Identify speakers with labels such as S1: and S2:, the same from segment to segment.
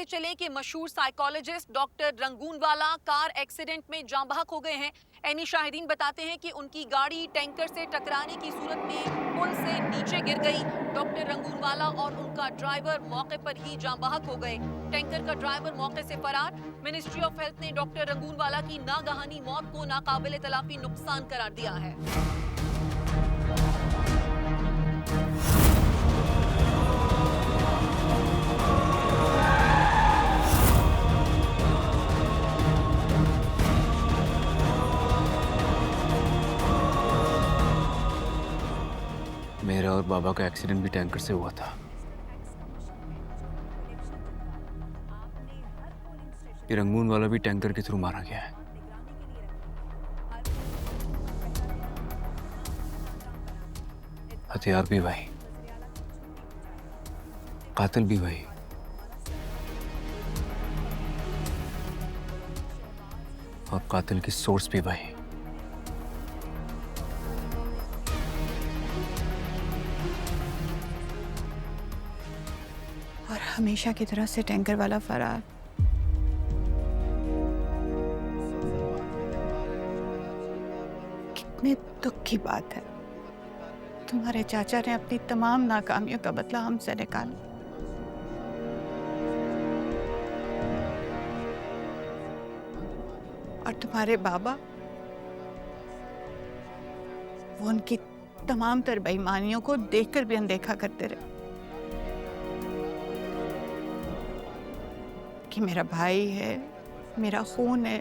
S1: चलें कि मशहूर psychologist doctor Rangoonwala car accident में जाँ बहक हो गए हैं। ऐनी शाहिदीन बताते हैं कि उनकी गाड़ी टैंकर से टकराने की सूरत में पुल से नीचे गिर गई। डॉक्टर रंगूनवाला और उनका ड्राइवर मौके पर ही जाँ बहक हो गए। टैंकर का ड्राइवर मौके से फरार। मिनिस्ट्री ऑफ हेल्थ ने डॉक्टर रंगूनवाला की नागहानी मौत को नाकाबिले तलाफी नुकसान करार दिया है।
S2: मेरा और बाबा का एक्सीडेंट भी टैंकर से हुआ था। ये रंगून वाला भी टैंकर के थ्रू मारा गया है। हथियार भी वही, कातिल भी वही, और कातिल की सोर्स भी वही।
S3: और हमेशा की तरह से टैंकर वाला फरार। कितने दुख की बात है। तुम्हारे चाचा ने अपनी तमाम नाकामियों का बदला हमसे निकाला। और तुम्हारे बाबा, वो उनकी तमाम तर बेईमानियों को देखकर भी अनदेखा करते रहे कि मेरा भाई है, मेरा खून है।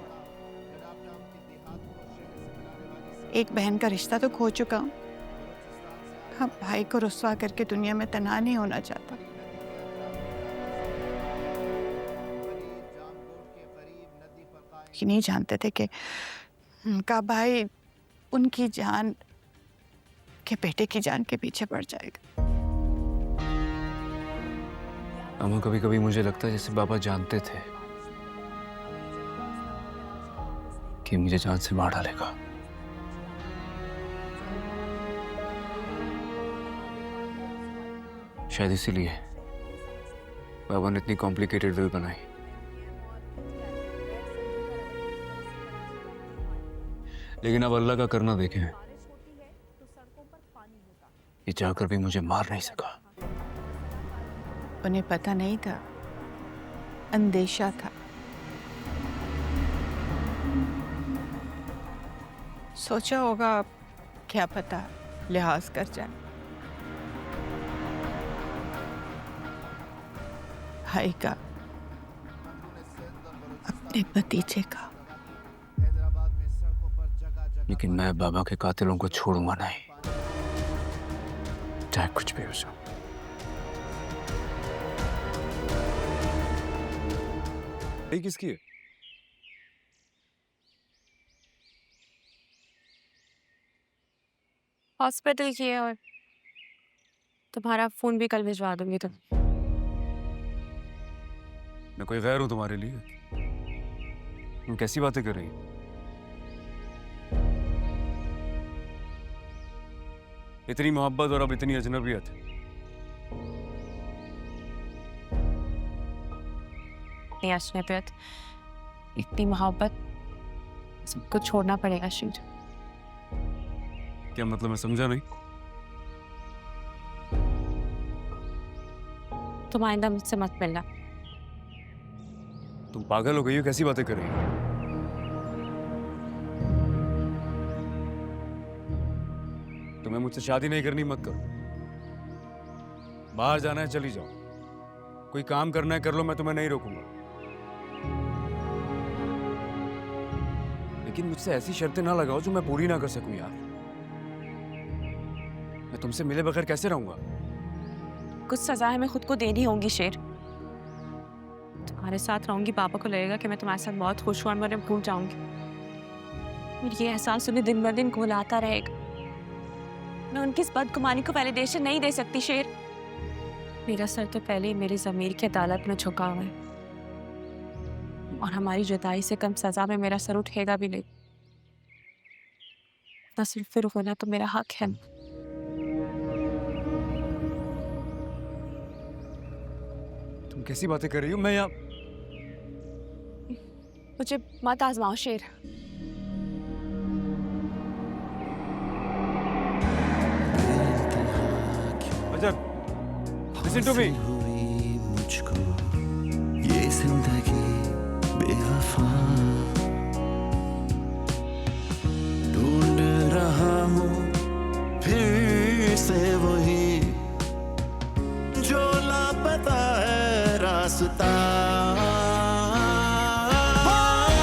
S3: एक बहन का रिश्ता तो खो चुका हूं, अब भाई को रुस्वा करके दुनिया में तन्हा नहीं होना चाहता। ये नहीं जानते थे कि उनका भाई उनकी जान के बेटे की जान के पीछे पड़ जाएगा।
S2: अम्मा, कभी कभी मुझे लगता है जैसे बाबा जानते थे कि मुझे जान से मार डालेगा। शायद इसीलिए बाबा ने इतनी कॉम्प्लिकेटेड विल बनाई। लेकिन अब अल्लाह का करना देखें, ये चाहकर भी मुझे मार नहीं सका।
S3: उन्हें पता नहीं था, अंदेशा था। सोचा होगा क्या पता लिहाज कर जाए। भाई का, अपने भतीजे का।
S2: लेकिन मैं बाबा के कातिलों को छोड़ूंगा नहीं, चाहे कुछ भी हो जाए।
S4: ये किसकी है?
S5: हॉस्पिटल की है, और तुम्हारा फोन भी कल भिजवा दूंगी। तुम
S4: मैं कोई गैर हूं तुम्हारे लिए? तुम कैसी बातें कर रही हो? इतनी मोहब्बत और अब इतनी अजनबियत।
S5: इतनी अजनबियत, इतनी मोहब्बत, सबको छोड़ना पड़ेगा शीर।
S4: क्या मतलब? मैं समझा नहीं।
S5: तुम आइंदा मुझसे मत मिलना।
S4: तुम पागल हो गई हो? कैसी बातें कर रही हो? तुम्हें मुझसे शादी नहीं करनी, मत करो। बाहर जाना है चली जाओ, कोई काम करना है कर लो, मैं तुम्हें नहीं रोकूंगा। लेकिन मुझसे ऐसी शर्तें ना लगाओ जो मैं पूरी ना कर सकूं यार। मैं तुमसे मिले बगैर कैसे रहूंगा?
S5: कुछ सजाएं मैं खुद को देनी होंगी शेर। तुम्हारे साथ रहूंगी, पापा को लगेगा कि मैं तुम्हारे साथ बहुत खुश हूं और मैं भूल जाऊंगी। और ये एहसास उन्हें दिन ब दिन घुलाता रहेगा। मैं उनकी इस बदगुमानी को वैलिडेशन नहीं दे सकती शेर। मेरा सर तो पहले ही मेरी ज़मीर की अदालत में झुका हुआ है, और हमारी जुदाई से कम सजा में मेरा सर उठेगा भी नहीं। ना सिर्फ फिर होना तो मेरा हक है।
S4: तुम कैसी बातें कर रही हो? मैं यहाँ
S5: मुझे मत आजमाओ शेर।
S4: अजर, listen to me.
S6: हुई मुझको ये जिंदगी बेवफा, ढूंढ रहा हूँ फिर से वही जो लापता है रास्ता।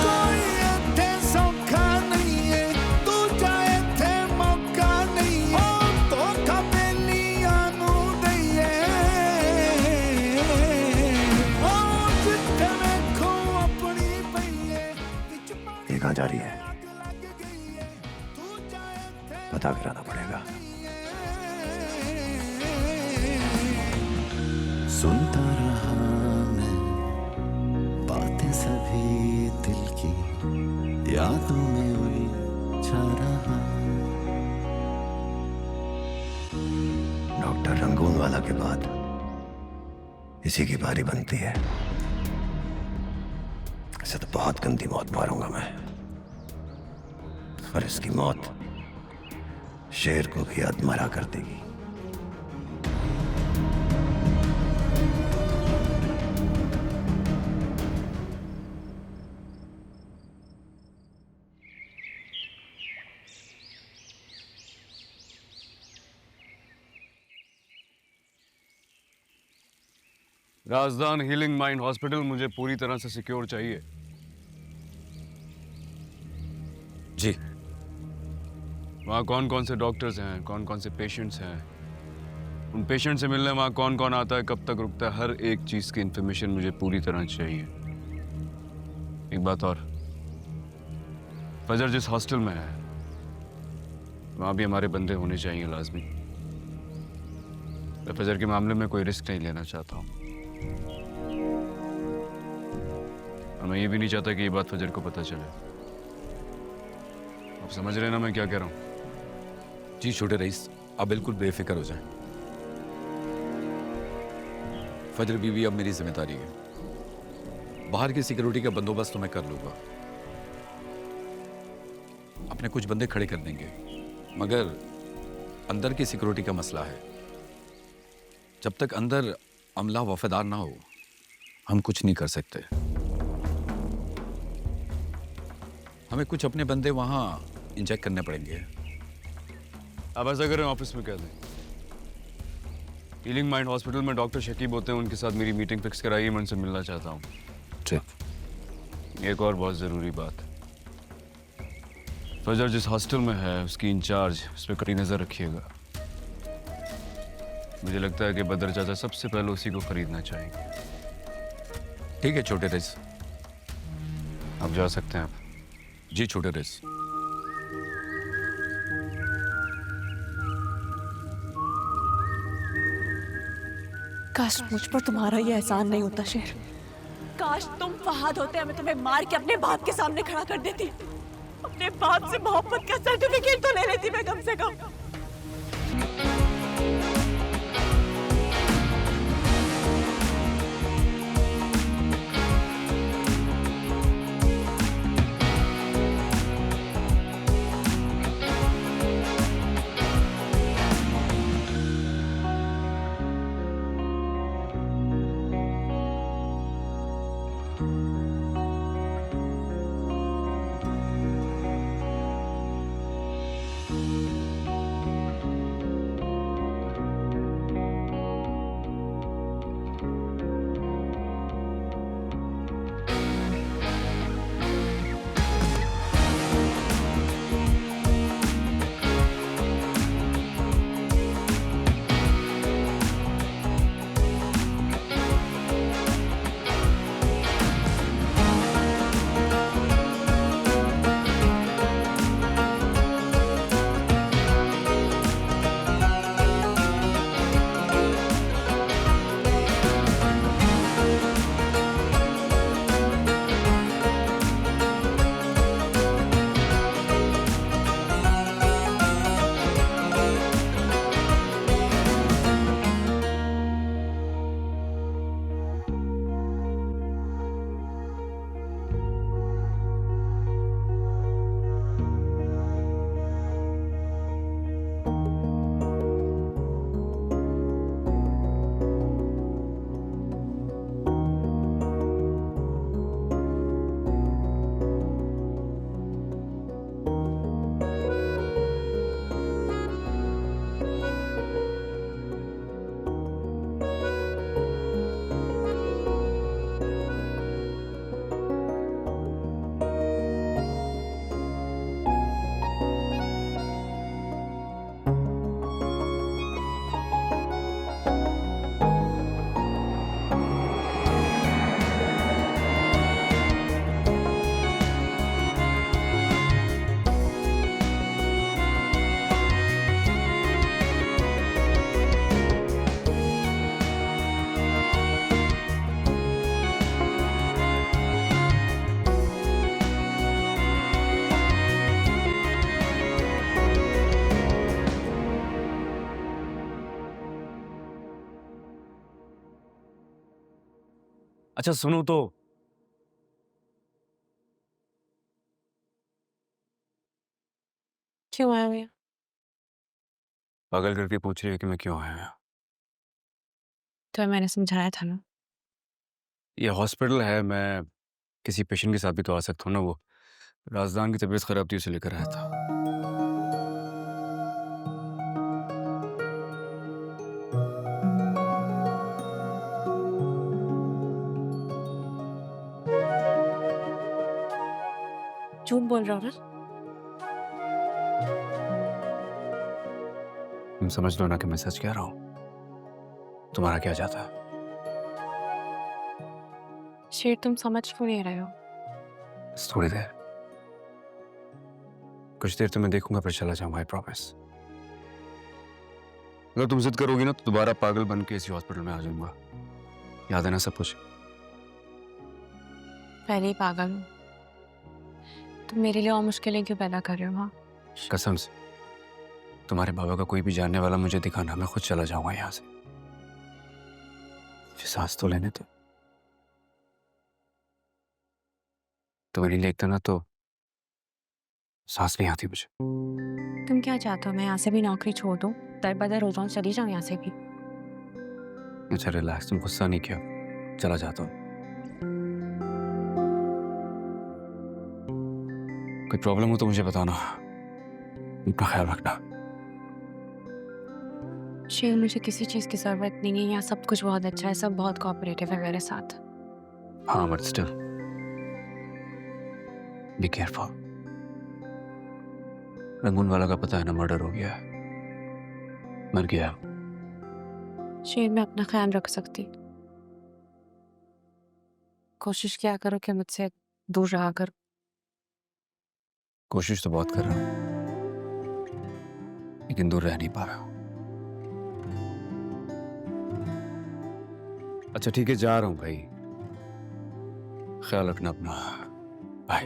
S6: कोई इत्थे सौखा नहीं है, तू जाए थे मौका नहीं है, धोखा बेलियां नू दईए। जिथे वेखो अपनी पईए,
S7: ये कहाँ जा रही है? पता कराना पड़ेगा।
S6: सुनता रहा मैं बातें सभी दिल की, यादों में उलझा रहा।
S7: डॉक्टर रंगूनवाला के बाद इसी की बारी बनती है। ऐसे तो बहुत गंदी मौत मारूंगा मैं, और इसकी मौत शेर को भी अधमरा कर देगी।
S4: राजदान हीलिंग माइंड हॉस्पिटल मुझे पूरी तरह से सिक्योर चाहिए।
S8: जी।
S4: वहाँ कौन कौन से डॉक्टर्स हैं, कौन कौन से पेशेंट्स हैं, उन पेशेंट से मिलने वहाँ कौन कौन आता है, कब तक रुकता है, हर एक चीज़ की इंफॉर्मेशन मुझे पूरी तरह चाहिए। एक बात और, फजर जिस हॉस्टल में है वहाँ भी हमारे बंदे होने चाहिए लाजमी। मैं फजर के मामले में कोई रिस्क नहीं लेना चाहता हूँ, और मैं ये भी नहीं चाहता कि ये बात फजर को पता चले। आप समझ रहे हैं ना मैं क्या कह रहा हूँ?
S8: जी छोटे रईस, आप बिल्कुल बेफिक्र हो जाएं। फजर बीवी अब मेरी जिम्मेदारी है। बाहर की सिक्योरिटी का बंदोबस्त तो मैं कर लूंगा, अपने कुछ बंदे खड़े कर देंगे, मगर अंदर की सिक्योरिटी का मसला है। जब तक अंदर अमला वफादार ना हो हम कुछ नहीं कर सकते। हमें कुछ अपने बंदे वहां इंजेक्ट करने पड़ेंगे।
S4: आप ऐसा करें, ऑफिस में कह दें हीलिंग माइंड हॉस्पिटल में डॉक्टर शकीब होते हैं, उनके साथ मेरी मीटिंग फिक्स कराइए, मैं उनसे मिलना चाहता हूँ।
S8: ठीक।
S4: एक और बहुत ज़रूरी बात, फजर जिस हॉस्टल में है उसकी इंचार्ज उस पर कड़ी नज़र रखिएगा। मुझे लगता है कि बदर चाचा सबसे पहले उसी को खरीदना चाहेंगे।
S8: ठीक है छोटे रईस।
S4: आप जा सकते हैं। आप
S8: जी छोटे रईस।
S5: काश मुझ पर तुम्हारा ये एहसान नहीं होता शेर। काश तुम फहाद होते, मैं तुम्हें मार के अपने बाप के सामने खड़ा कर देती। अपने बाप से मोहब्बत का सर्टिफिकेट तो ले लेती मैं कम से कम।
S4: अच्छा सुनो तो।
S5: क्यों आए हुए?
S4: पागल करके पूछ रही है कि मैं क्यों आया यहाँ।
S5: तो मैंने समझाया था ना।
S4: ये हॉस्पिटल है, मैं किसी पेशेंट के साथ भी तो आ सकता हूँ ना। वो राजदान की तबीयत खराब थी, उसे लेकर आया था।
S5: झूठ बोल रहा हो ना?
S4: तुम समझ लो ना कि मैं सच कह रहा हूँ। तुम्हारा क्या जाता है?
S5: शेर, तुम समझ क्यों नहीं रहे हो?
S4: बस थोड़ी देर, कुछ देर तो मैं देखूंगा, फिर चला जाऊंगा, आई प्रॉमिस। अगर तुम जिद करोगी ना तो दोबारा पागल बन के इसी हॉस्पिटल में आ जाऊंगा। याद है ना सब कुछ?
S5: पहले ही पागल हूँ। तुम मेरे लिए और मुश्किलें क्यों पैदा कर रहे हो? हाँ,
S4: कसम से, तुम्हारे बाबा का कोई भी जानने वाला मुझे दिखाना, मैं खुद चला जाऊंगा यहाँ से। मुझे सांस तो लेने दो। तुम्हें नहीं लगता ना तो सांस नहीं आती मुझे।
S5: तुम क्या चाहते हो? मैं यहाँ से भी नौकरी छोड़ दूँ, दर बदर हो जाऊँ, चली जाऊँ यहाँ से भी?
S4: अच्छा रिलैक्स, तुम गुस्सा नहीं किया, चला जाता हूँ। कोई प्रॉब्लम हो तो मुझे बताना, अपना ख्याल रखना।
S5: शेर, मुझे किसी चीज़ की ज़रूरत नहीं है, यहाँ सब कुछ बहुत अच्छा है, सब बहुत कोऑपरेटिव है मेरे साथ।
S4: हाँ but still be careful. Rangoon वाला का पता है ना, मर्डर हो गया है, मर गया।
S5: शेर, मैं अपना ख्याल रख सकती। कोशिश किया करो कि मुझसे दूर रहा करो।
S4: कोशिश तो बहुत कर रहा हूँ, लेकिन दूर रह नहीं पा रहा हूँ। अच्छा ठीक है, जा रहा हूँ भाई, ख्याल रखना अपना। बाय।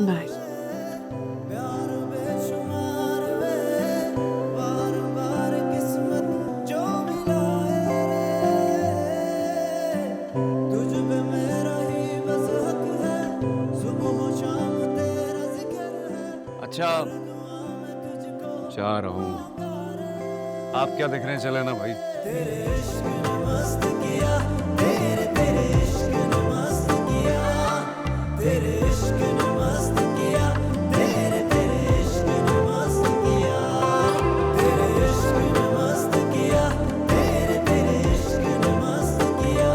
S5: बाय।
S6: प्यार बेशुमार वे, बार बार किस्मत जो मिलाए रे, तुझ पे मेरा ही बस हक है, सुबह शाम तेरा जिक्र है।
S4: अच्छा जा रहा हूँ, आप क्या देख रहे हैं? चले ना भाई।
S6: तेरे इश्क ने मस्त किया, तेरे तेरे इश्क ने मस्त किया, तेरे इश्क ने मस्त किया, तेरे तेरे इश्क ने मस्त किया, तेरे इश्क ने मस्त किया, तेरे तेरे इश्क ने मस्त किया,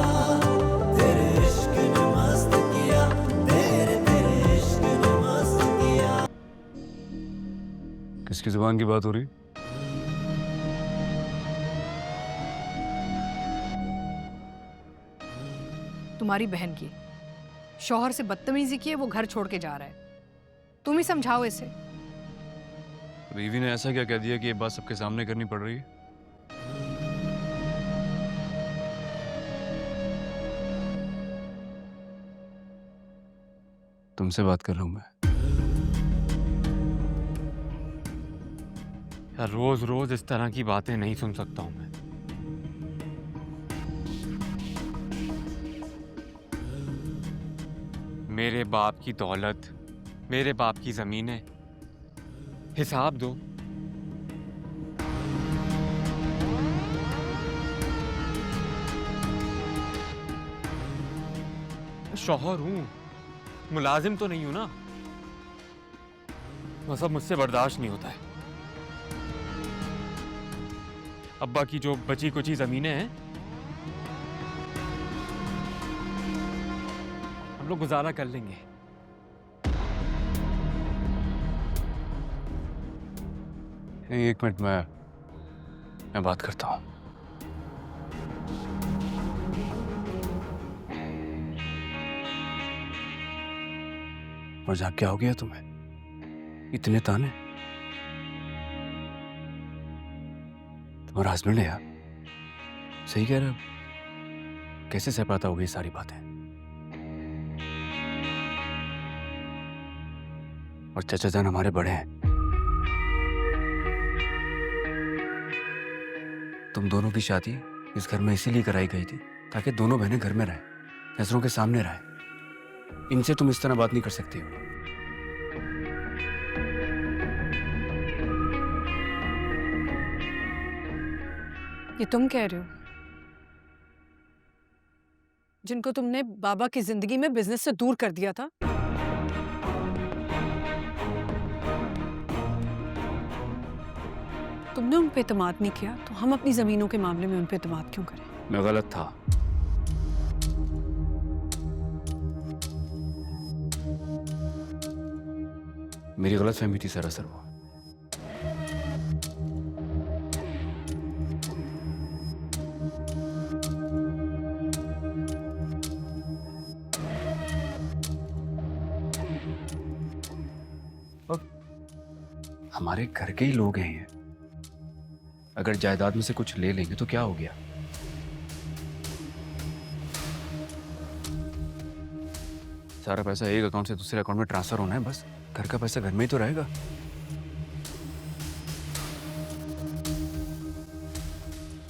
S6: तेरे इश्क ने मस्त किया, तेरे तेरे इश्क ने मस्त किया।
S4: किसकी जुबान की बात हो रही?
S9: तुम्हारी बहन की। शौहर से बदतमीजी की है, वो घर छोड़ के जा रहा है। तुम ही समझाओ इसे।
S4: बीवी ने ऐसा क्या कह दिया कि ये बात सबके सामने करनी पड़ रही है? तुमसे बात कर रहा हूं मैं।
S2: यार रोज रोज इस तरह की बातें नहीं सुन सकता हूं मैं। मेरे बाप की दौलत, मेरे बाप की जमीनें, हिसाब दो। शौहर हूं, मुलाजिम तो नहीं हूं ना। वो सब मुझसे बर्दाश्त नहीं होता है। अब्बा की जो बची कुची जमीनें हैं, हम लोग गुजारा कर लेंगे।
S4: एक मिनट, मैं बात करता हूं। और जाग क्या हो गया तुम्हें? इतने ताने? तुम्हारा हस्बैंड है यार, सही कह रहे हो। कैसे सह पाता होगी ये सारी बातें? और चाचा जान हमारे बड़े हैं। तुम दोनों की शादी इस घर में इसीलिए कराई गई थी ताकि दोनों बहनें घर में रहें, नजरों के सामने रहें। इनसे तुम इस तरह बात नहीं कर सकती हो।
S9: ये तुम कह रहे हो, जिनको तुमने बाबा की जिंदगी में बिजनेस से दूर कर दिया था? तुमने उन पे एतमाद नहीं किया, तो हम अपनी जमीनों के मामले में उन पे एतमाद क्यों करें?
S4: मैं गलत था। मेरी गलतफहमी थी सरासर वो। हमारे घर के ही लोग हैं ये। अगर जायदाद में से कुछ ले लेंगे तो क्या हो गया? सारा पैसा एक अकाउंट से दूसरे अकाउंट में ट्रांसफर होना है, बस। घर का पैसा घर में ही तो रहेगा।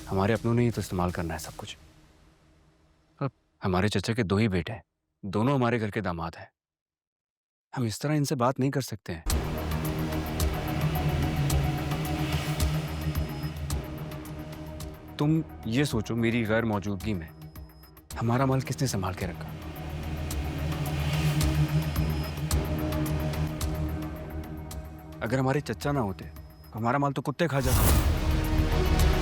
S4: हमारे अपनों ने ही तो इस्तेमाल करना है सब कुछ। अब हमारे चचा के 2 ही बेटे हैं, दोनों हमारे घर के दामाद हैं। हम इस तरह इनसे बात नहीं कर सकते हैं। तुम ये सोचो, मेरी गैर मौजूदगी में हमारा माल किसने संभाल के रखा? अगर हमारे चचा ना होते, हमारा माल तो कुत्ते खा जाते।